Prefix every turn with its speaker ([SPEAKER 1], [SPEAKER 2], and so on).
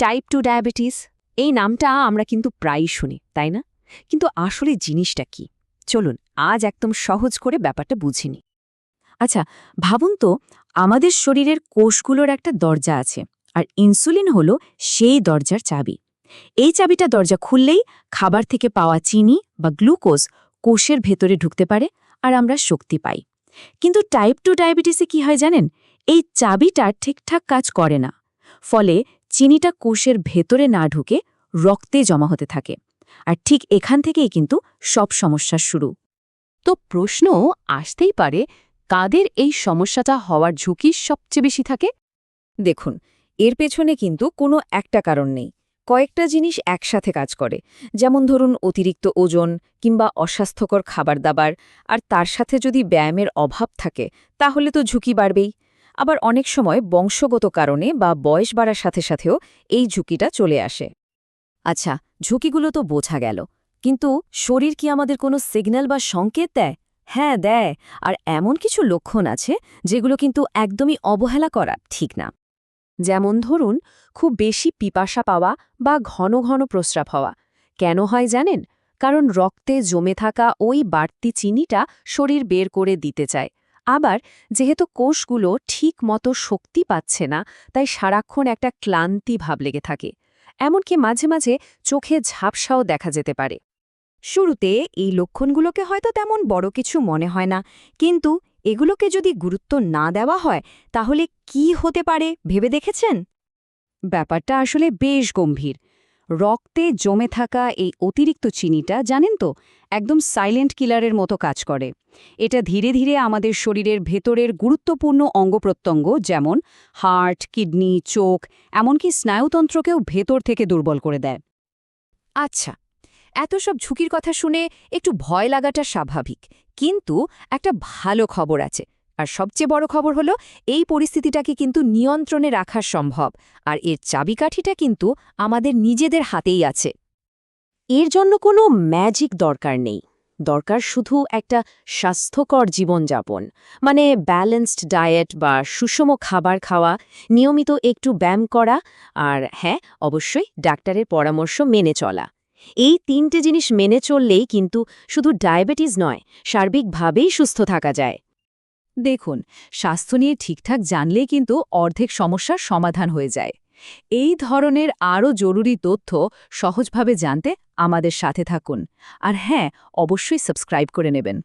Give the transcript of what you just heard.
[SPEAKER 1] Type 2 diabetes এই নামটা আমরা কিন্তু প্রায়ই শুনি, তাই না? কিন্তু আসলে জিনিসটা কি? চলুন আজ একদম সহজ করে ব্যাপারটা বুঝিনি।
[SPEAKER 2] আচ্ছা, ভাবুন তো, আমাদের শরীরের কোষগুলোর একটা দরজা আছে, আর ইনসুলিন হলো সেই দরজার চাবি। এই চাবিটা দরজা খুললেই খাবার থেকে পাওয়া চিনি বা গ্লুকোজ কোষের ভেতরে ঢুকতে পারে, আর আমরা শক্তি পাই। কিন্তু টাইপ 2 ডায়াবেটিসে কি হয় জানেন? এই চাবিটা ঠিকঠাক কাজ করে না। ফলে চিনিটা কোষের ভেতরে না ঢুকে রক্তে জমা হতে থাকে। আর ঠিক এখান থেকেই কিন্তু সব সমস্যার শুরু।
[SPEAKER 1] তো প্রশ্ন আসতেই পারে, কাদের এই সমস্যাটা হওয়ার ঝুঁকি সবচেয়ে বেশি থাকে?
[SPEAKER 2] দেখুন, এর পেছনে কিন্তু কোনো একটা কারণ নেই। কয়েকটা জিনিস একসাথে কাজ করে। যেমন ধরুন অতিরিক্ত ওজন কিংবা অস্বাস্থ্যকর খাবার-দাবার, আর তার সাথে যদি ব্যায়ামের অভাব থাকে তাহলে তো ঝুঁকি বাড়বেই। আবার অনেক সময় বংশগত কারণে বা বয়স বাড়ার সাথে সাথেও এই ঝুঁকিটা চলে আসে। আচ্ছা, ঝুঁকিগুলো তো বোঝা গেল, কিন্তু শরীর কি আমাদের কোনো সিগন্যাল বা সংকেত দেয়? হ্যাঁ, দেয়। আর এমন কিছু লক্ষণ আছে যেগুলো কিন্তু একদমই অবহেলা করা ঠিক না।
[SPEAKER 1] যেমন ধরুন খুব বেশি পিপাসা পাওয়া বা ঘন ঘন প্রস্রাব হওয়া। কেন হয় জানেন? কারণ রক্তে জমে থাকা ওই বাড়তি চিনিটা শরীর বের করে দিতে চায়। আবার যেহেতু কোষগুলো ঠিক মতো শক্তি পাচ্ছে না, তাই সারাক্ষণ একটা ক্লান্তি ভাব লেগে থাকে। এমনকি মাঝে মাঝে চোখে ঝাপসাও দেখা যেতে পারে।
[SPEAKER 2] শুরুতে এই লক্ষণগুলোকে হয়তো তেমন বড় কিছু মনে হয় না, কিন্তু এগুলোকে যদি গুরুত্ব না দেওয়া হয় তাহলে কি হতে পারে ভেবে দেখেছেন?
[SPEAKER 1] ব্যাপারটা আসলে বেশ গম্ভীর। রক্তে জমে থাকা এই অতিরিক্ত চিনিটা জানেন তো, একদম সাইলেন্ট কিলারের মতো কাজ করে। এটা ধীরে ধীরে আমাদের শরীরের ভেতরের গুরুত্বপূর্ণ অঙ্গপ্রত্যঙ্গ যেমন হার্ট, কিডনি, চোখ, এমনকি স্নায়ুতন্ত্রকেও ভেতর থেকে দুর্বল করে দেয়।
[SPEAKER 2] আচ্ছা, এত সব ঝুঁকির কথা শুনে একটু ভয় লাগাটা স্বাভাবিক, কিন্তু একটা ভালো খবর আছে। আর সবচেয়ে বড় খবর হলো, এই পরিস্থিতিটাকে কিন্তু নিয়ন্ত্রণে রাখা সম্ভব, আর এর চাবিকাঠিটা কিন্তু আমাদের নিজেদের হাতেই আছে।
[SPEAKER 1] এর জন্য কোনো ম্যাজিক দরকার নেই। দরকার শুধু একটা স্বাস্থ্যকর জীবনযাপন, মানে ব্যালেন্সড ডায়েট বা সুষম খাবার খাওয়া, নিয়মিত একটু ব্যায়াম করা, আর হ্যাঁ, অবশ্যই ডাক্তারের পরামর্শ মেনে চলা। এই 3টে জিনিস মেনে চললেই কিন্তু শুধু ডায়াবেটিস নয়, সার্বিকভাবেই সুস্থ থাকা যায়।
[SPEAKER 2] দেখুন, স্বাস্থ্য নিয়ে ঠিকঠাক জানলেই কিন্তু অর্ধেক সমস্যার সমাধান হয়ে যায়। এই ধরনের আরও জরুরি তথ্য সহজভাবে জানতে আমাদের সাথে থাকুন। আর হ্যাঁ, অবশ্যই সাবস্ক্রাইব করে নেবেন।